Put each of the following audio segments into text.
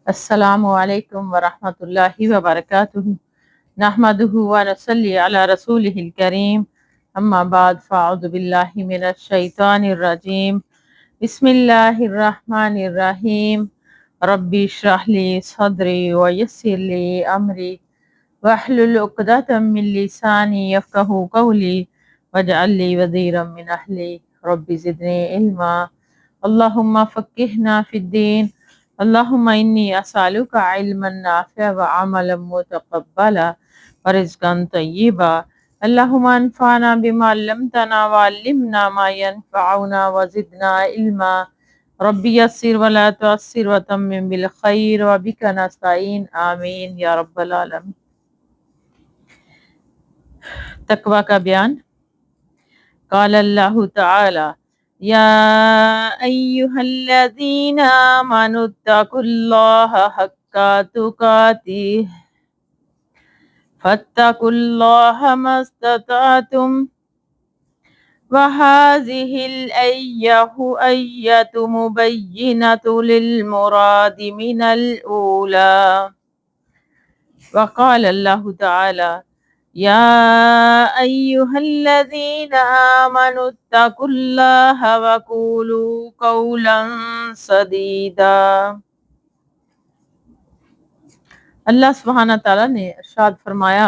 السلام علیکم ورحمۃ اللہ وبرکاتہ نحمدہ ونصلی علی رسولہ الکریم اما بعد فاعوذ باللہ من الشیطان الرجیم بسم اللہ الرحمن الرحیم ربی اشرح لی صدری ویسر لی امری واحلل عقدۃ من لسانی یفقہوا قولی واجعل لی وزیرا من اہلی ربی زدنی علما اللہم فقہنا فی الدین اللہم انی اسألک علما نافعا وعملا متقبلا ورزقا طیبا اللہم انفعنا بما علمتنا وعلمنا ما ينفعنا وزدنا علما ربی یسر ولا تعسر وتمم بالخیر وبک نستعین آمین یا رب العالمین۔ تقوی کا بیان۔ قال اللہ تعالی یا ایہا الذین آمنوا اتقوا اللہ حق تقاتہ فاتقوا اللہ ما استطعتم وہذہ الآیۃ مبینۃ للمراد من الأولی۔ وقال اللہ تعالی یا ایہا الذین آمنوا اتقوا اللہ وقولوا قولا سدیدا۔ اللہ سبحانہ تعالیٰ نے ارشاد فرمایا،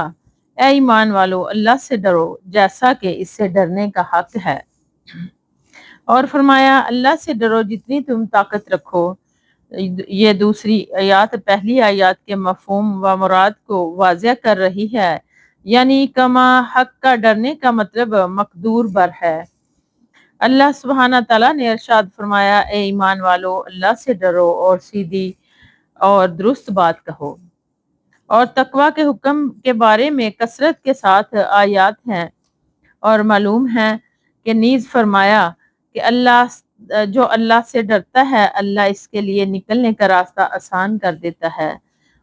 اے ایمان والو، اللہ سے ڈرو جیسا کہ اس سے ڈرنے کا حق ہے، اور فرمایا اللہ سے ڈرو جتنی تم طاقت رکھو۔ یہ دوسری آیات پہلی آیات کے مفہوم و مراد کو واضح کر رہی ہے، یعنی کما حق کا ڈرنے کا مطلب مقدور بر ہے۔ اللہ سبحانہ تعالیٰ نے ارشاد فرمایا، اے ایمان والو، اللہ سے ڈرو اور سیدھی اور درست بات کہو۔ اور تقوی کے حکم کے بارے میں کثرت کے ساتھ آیات ہیں، اور معلوم ہے کہ نیز فرمایا کہ جو اللہ سے ڈرتا ہے اللہ اس کے لیے نکلنے کا راستہ آسان کر دیتا ہے،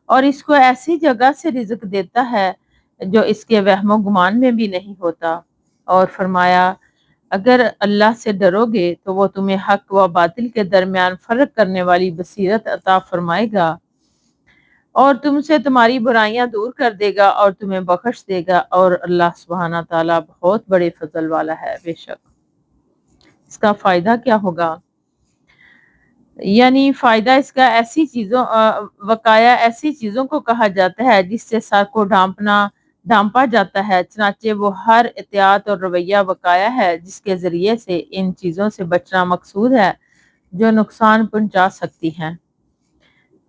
اور اس کو ایسی جگہ سے رزق دیتا ہے جو اس کے وہم و گمان میں بھی نہیں ہوتا، اور فرمایا اگر اللہ سے ڈرو گے تو وہ تمہیں حق و باطل کے درمیان فرق کرنے والی بصیرت عطا فرمائے گا، اور تم سے تمہاری برائیاں دور کر دے گا اور تمہیں بخش دے گا، اور اللہ سبحانہ تعالیٰ بہت بڑے فضل والا ہے۔ بے شک اس کا فائدہ کیا ہوگا؟ یعنی فائدہ اس کا وقایا ایسی چیزوں کو کہا جاتا ہے جس سے سر کو ڈھانپا جاتا ہے، چنانچہ وہ ہر احتیاط اور رویہ وقایا ہے جس کے ذریعے سے ان چیزوں سے بچنا مقصود ہے جو نقصان پہنچا سکتی ہیں۔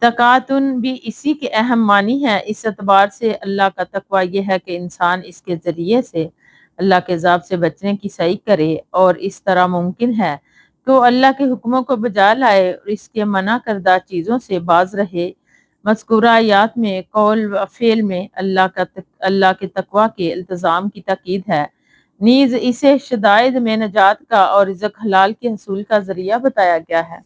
تقاتن بھی اسی کے اہم معنی ہے۔ اس اعتبار سے اللہ کا تقوی یہ ہے کہ انسان اس کے ذریعے سے اللہ کے عذاب سے بچنے کی سعی کرے، اور اس طرح ممکن ہے کہ وہ اللہ کے حکموں کو بجا لائے اور اس کے منع کردہ چیزوں سے باز رہے۔ مذکورہ آیات میں قول و فعل میں اللہ کے تقوی کے التزام کی تاکید ہے، نیز اسے شدائد میں نجات کا اور رزق حلال کے حصول کا ذریعہ بتایا گیا ہے۔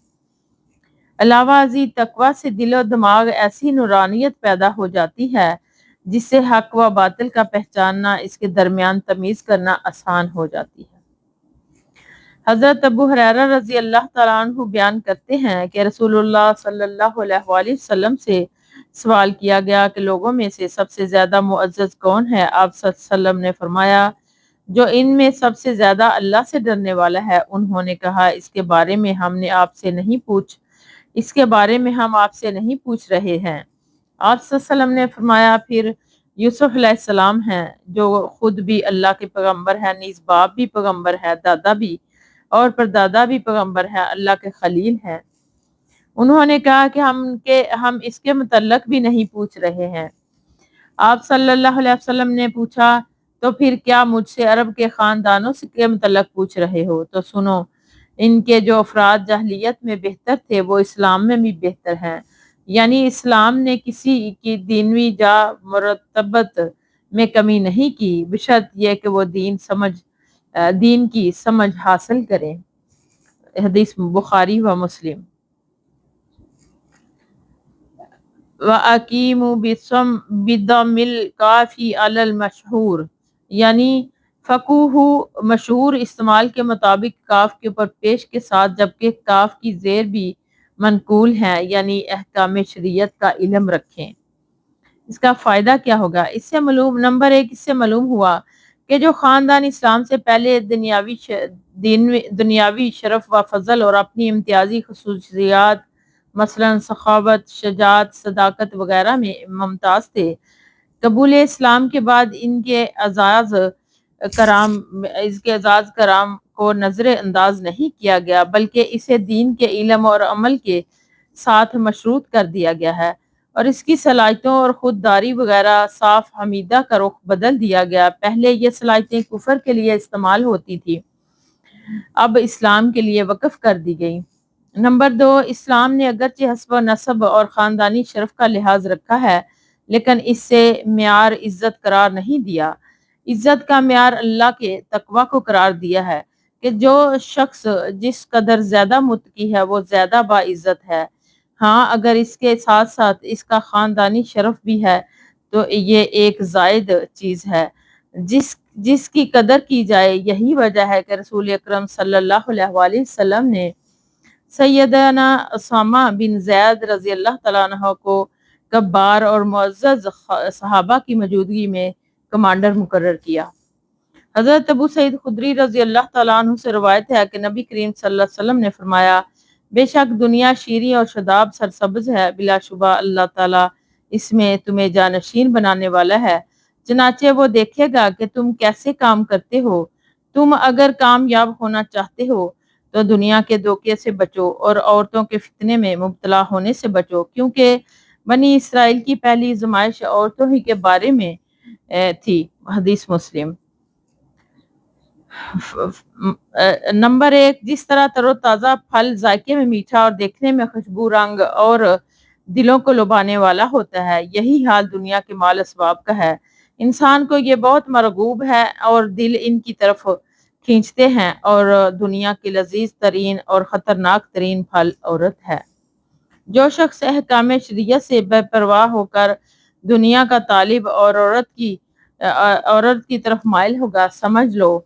علاوہ ازیں تقوی سے دل و دماغ ایسی نورانیت پیدا ہو جاتی ہے جس سے حق و باطل کا پہچاننا، اس کے درمیان تمیز کرنا آسان ہو جاتی ہے۔ حضرت ابو ہریرہ رضی اللہ تعالیٰ عنہ بیان کرتے ہیں کہ رسول اللہ صلی اللہ علیہ وآلہ وسلم سے سوال کیا گیا کہ لوگوں میں سے سب سے زیادہ معزز کون ہے؟ آپ صلی اللہ علیہ وسلم نے فرمایا جو ان میں سب سے زیادہ اللہ سے ڈرنے والا ہے۔ انہوں نے کہا اس کے بارے میں ہم آپ سے نہیں پوچھ رہے ہیں۔ آپ صلی اللہ علیہ وسلم نے فرمایا پھر یوسف علیہ السلام ہیں جو خود بھی اللہ کے پیغمبر ہیں، نیز باپ بھی پیغمبر ہے، دادا بھی اور پردادا بھی پیغمبر ہے، اللہ کے خلیل ہیں۔ انہوں نے کہا کہ ہم اس کے متعلق بھی نہیں پوچھ رہے ہیں۔ آپ صلی اللہ علیہ وسلم نے پوچھا تو پھر کیا مجھ سے عرب کے خاندانوں کے متعلق پوچھ رہے ہو؟ تو سنو، ان کے جو افراد جاہلیت میں بہتر تھے وہ اسلام میں بھی بہتر ہیں، یعنی اسلام نے کسی کی دینوی جا مرتبت میں کمی نہیں کی، بشرط یہ کہ وہ دین کی سمجھ حاصل کریں۔ حدیث بخاری و مسلم۔ وَأَقِیمُوا بِضَمِّ الْقَافِ عَلَى الْمَشْهُورِ، یعنی فقوہ مشہور استعمال کے مطابق کاف کے اوپر پیش کے ساتھ، جبکہ کاف کی زیر بھی منقول ہیں، یعنی احکام شریعت کا علم رکھیں۔ اس کا فائدہ کیا ہوگا؟ اس سے معلوم نمبر ایک، اس سے معلوم ہوا کہ جو خاندان اسلام سے پہلے دنیاوی شرف و فضل اور اپنی امتیازی خصوصیات مثلا سخاوت، شجاعت، صداقت وغیرہ میں ممتاز تھے، قبول اسلام کے بعد اس کے اعزاز کرام کو نظر انداز نہیں کیا گیا، بلکہ اسے دین کے علم اور عمل کے ساتھ مشروط کر دیا گیا ہے، اور اس کی صلاحیتوں اور خودداری وغیرہ صاف حمیدہ کا رخ بدل دیا گیا۔ پہلے یہ صلاحیتیں کفر کے لیے استعمال ہوتی تھی، اب اسلام کے لیے وقف کر دی گئی۔ نمبر دو، اسلام نے اگرچہ حسب و نسب اور خاندانی شرف کا لحاظ رکھا ہے، لیکن اس سے معیار عزت قرار نہیں دیا۔ عزت کا معیار اللہ کے تقوی کو قرار دیا ہے کہ جو شخص جس قدر زیادہ متقی ہے وہ زیادہ باعزت ہے۔ ہاں، اگر اس کے ساتھ ساتھ اس کا خاندانی شرف بھی ہے تو یہ ایک زائد چیز ہے جس کی قدر کی جائے۔ یہی وجہ ہے کہ رسول اکرم صلی اللہ علیہ وآلہ وسلم نے سیدنا اسامہ بن زید رضی اللہ تعالیٰ عنہ کو کبار اور معزز صحابہ کی موجودگی میں کمانڈر مقرر کیا۔ حضرت ابو سعید خدری رضی اللہ تعالیٰ عنہ سے روایت ہے کہ نبی کریم صلی اللہ علیہ وسلم نے فرمایا، بے شک دنیا شیریں اور شاداب سرسبز ہے، بلا شبہ اللہ تعالیٰ اس میں تمہیں جانشین بنانے والا ہے، چنانچہ وہ دیکھے گا کہ تم کیسے کام کرتے ہو۔ تم اگر کامیاب ہونا چاہتے ہو تو دنیا کے دھوکے سے بچو اور عورتوں کے فتنے میں مبتلا ہونے سے بچو، کیونکہ بنی اسرائیل کی پہلی آزمائش عورتوں ہی کے بارے میں تھی۔ حدیث مسلم۔ نمبر ایک، جس طرح تر و تازہ پھل ذائقے میں میٹھا اور دیکھنے میں خوشبو رنگ اور دلوں کو لبھانے والا ہوتا ہے، یہی حال دنیا کے مال اسباب کا ہے۔ انسان کو یہ بہت مرغوب ہے اور دل ان کی طرف کھینچتے ہیں، اور دنیا کے لذیذ ترین اور خطرناک ترین پھل عورت ہے۔ جو شخص احکام شریعت سے بے پرواہ ہو کر دنیا کا طالب اور عورت کی طرف مائل ہوگا، سمجھ لو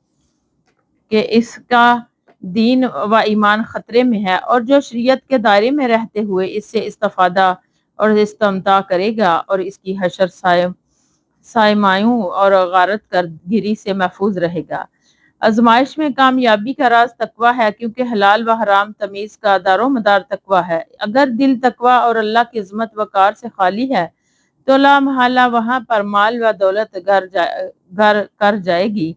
کہ اس کا دین و ایمان خطرے میں ہے، اور جو شریعت کے دائرے میں رہتے ہوئے اس سے استفادہ اور استمتاع کرے گا اور اس کی حشر سائمایوں اور غارت گری سے محفوظ رہے گا۔ آزمائش میں کامیابی کا راز تقوی ہے، کیونکہ حلال و حرام تمیز کا دار و مدار تقوی ہے۔ اگر دل تقوی اور اللہ کی عظمت وقار سے خالی ہے تو لا محالہ وہاں پر مال و دولت گھر کر جائے گی۔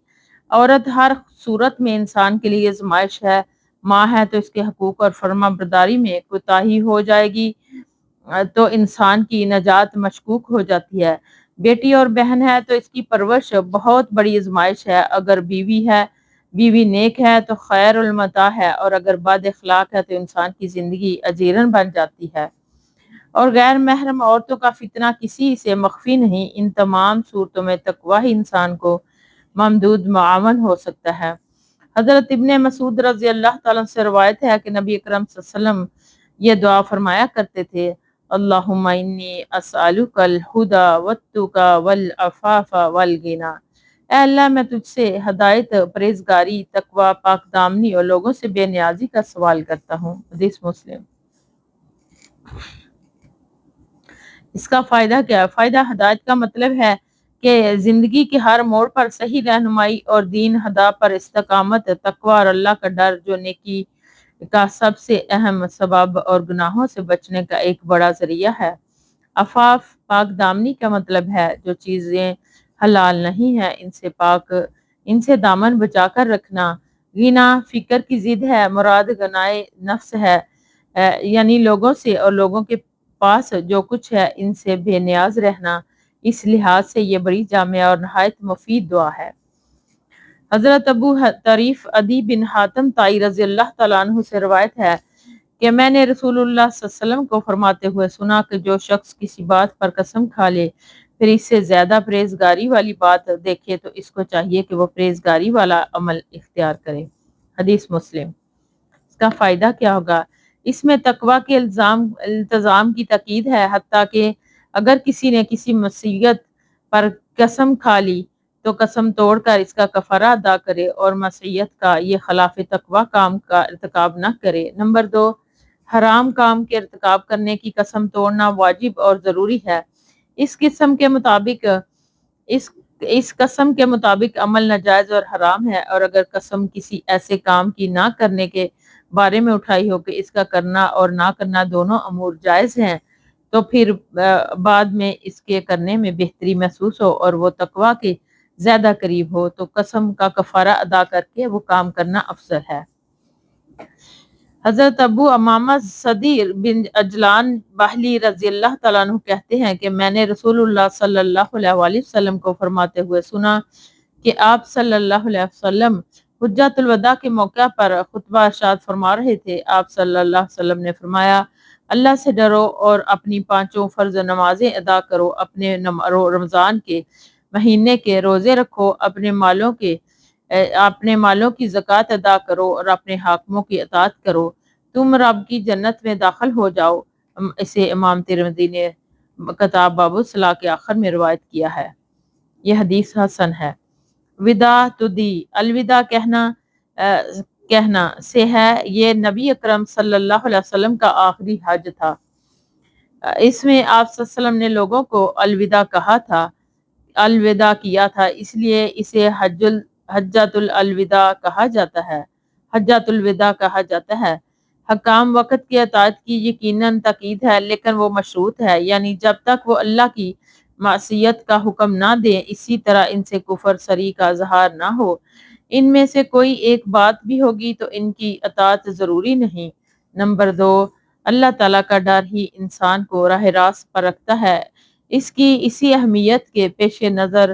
عورت ہر صورت میں انسان کے لیے آزمائش ہے، ماں ہے تو اس کے حقوق اور فرما برداری میں کوتاہی ہو جائے گی تو انسان کی نجات مشکوک ہو جاتی ہے، بیٹی اور بہن ہے تو اس کی پرورش بہت بڑی آزمائش ہے، اگر بیوی نیک ہے تو خیر المتاع ہے، اور اگر بد اخلاق ہے تو انسان کی زندگی اجیرن بن جاتی ہے، اور غیر محرم عورتوں کا فتنہ کسی سے مخفی نہیں۔ ان تمام صورتوں میں تقوی ہی انسان کو ممدود معاون ہو سکتا ہے۔ حضرت ابن مسعود رضی اللہ تعالیٰ سے روایت ہے کہ نبی اکرم صلی اللہ علیہ وسلم یہ دعا فرمایا کرتے تھے، اللہم انی اسألک الہدی والتقی والعفاف والغنی۔ اے اللہ، میں تجھ سے ہدایت، پرہیزگاری، تقوی، پاک دامنی اور لوگوں سے بے نیازی کا سوال کرتا ہوں۔ حدیث مسلم۔ اس کا فائدہ کیا ہے؟ فائدہ ہدایت کا مطلب ہے کہ زندگی کے ہر موڑ پر صحیح رہنمائی اور دین ہدا پر استقامت، تقوی اور اللہ کا ڈر جو نیکی کا سب سے اہم سبب اور گناہوں سے بچنے کا ایک بڑا ذریعہ ہے۔ عفاف، پاک دامنی کا مطلب ہے جو چیزیں حلال نہیں ہیں ان سے دامن بچا کر رکھنا۔ غنا فکر کی ضد ہے، مراد غنائے نفس ہے، یعنی لوگوں سے اور لوگوں کے پاس جو کچھ ہے ان سے بے نیاز رہنا۔ اس لحاظ سے یہ بڑی جامع اور نہایت مفید دعا ہے۔ حضرت ابو طریف عدی بن حاتم طائی رضی اللہ تعالیٰ عنہ سے روایت ہے کہ میں نے رسول اللہ صلی اللہ علیہ وسلم کو فرماتے ہوئے سنا کہ جو شخص کسی بات پر قسم کھا لے پھر اس سے زیادہ پرہیزگاری والی بات دیکھے تو اس کو چاہیے کہ وہ پرہیزگاری والا عمل اختیار کرے۔ حدیث مسلم۔ اس کا فائدہ کیا ہوگا؟ اس میں تقوی کے التزام کی تاکید ہے، حتیٰ کہ اگر کسی نے کسی معصیت پر قسم کھا لی تو قسم توڑ کر اس کا کفارہ ادا کرے اور معصیت کا یہ خلاف تقوی کام کا ارتکاب نہ کرے۔ نمبر دو، حرام کام کے ارتکاب کرنے کی قسم توڑنا واجب اور ضروری ہے۔ اس قسم کے مطابق اس قسم کے مطابق عمل ناجائز اور حرام ہے، اور اگر قسم کسی ایسے کام کی نہ کرنے کے بارے میں اٹھائی ہو کہ اس کا کرنا اور نہ کرنا دونوں امور جائز ہیں، تو پھر بعد میں اس کے کرنے میں بہتری محسوس ہو اور وہ تقویٰ کے زیادہ قریب ہو تو قسم کا کفارہ ادا کر کے وہ کام کرنا افضل ہے۔ حضرت ابو امامہ صدی بن اجلان باہلی رضی اللہ تعالیٰ عنہ کہتے ہیں کہ میں نے رسول اللہ صلی اللہ علیہ وآلہ وسلم کو فرماتے ہوئے سنا کہ آپ صلی اللہ علیہ وسلم حجۃ الوداع کے موقع پر خطبہ ارشاد فرما رہے تھے۔ آپ صلی اللہ علیہ وسلم نے فرمایا، اللہ سے ڈرو اور اپنی 5 فرض نمازیں ادا کرو، اپنے رمضان کے مہینے کے روزے رکھو، اپنے مالوں کی زکوٰۃ ادا کرو اور اپنے حاکموں کی اطاعت کرو، تم رب کی جنت میں داخل ہو جاؤ۔ اسے امام ترمذی نے کتاب باب الصلاۃ کے آخر میں روایت کیا ہے۔ یہ حدیث حسن ہے۔ وداع تدی، الوداع کہنا سے ہے، یہ نبی اکرم صلی اللہ علیہ وسلم کا آخری حج تھا۔ اس میں آپ صلی اللہ علیہ وسلم نے لوگوں کو الوداع کیا تھا، اس لیے اسے حجۃ الوداع کہا جاتا ہے۔ حکام وقت کی اطاعت کی یقیناً تاکید ہے، لیکن وہ مشروط ہے، یعنی جب تک وہ اللہ کی معصیت کا حکم نہ دیں، اسی طرح ان سے کفر صریح کا اظہار نہ ہو۔ ان میں سے کوئی ایک بات بھی ہوگی تو ان کی اطاعت ضروری نہیں۔ نمبر 2، اللہ تعالیٰ کا ڈر ہی انسان کو راہ راست پر رکھتا ہے۔ اسی اہمیت کے پیش نظر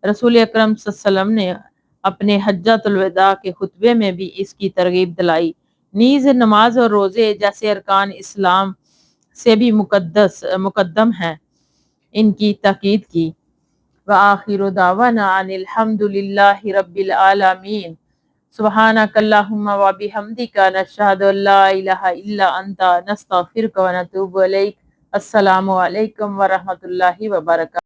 رسول اکرم صلی اللہ علیہ وسلم نے اپنے حجۃ الوداع کے خطبے میں بھی اس کی ترغیب دلائی، نیز نماز اور روزے جیسے ارکان اسلام سے بھی مقدم ہیں، ان کی تاکید کی۔ وآخر دعوانا ان الحمد للہ رب العالمین، سبحانک اللہم وبحمدک، نشہد ان لا الہ الا انت، نستغفرک ونتوب الیک۔ السلام علیکم ورحمۃ اللہ وبرکاتہ۔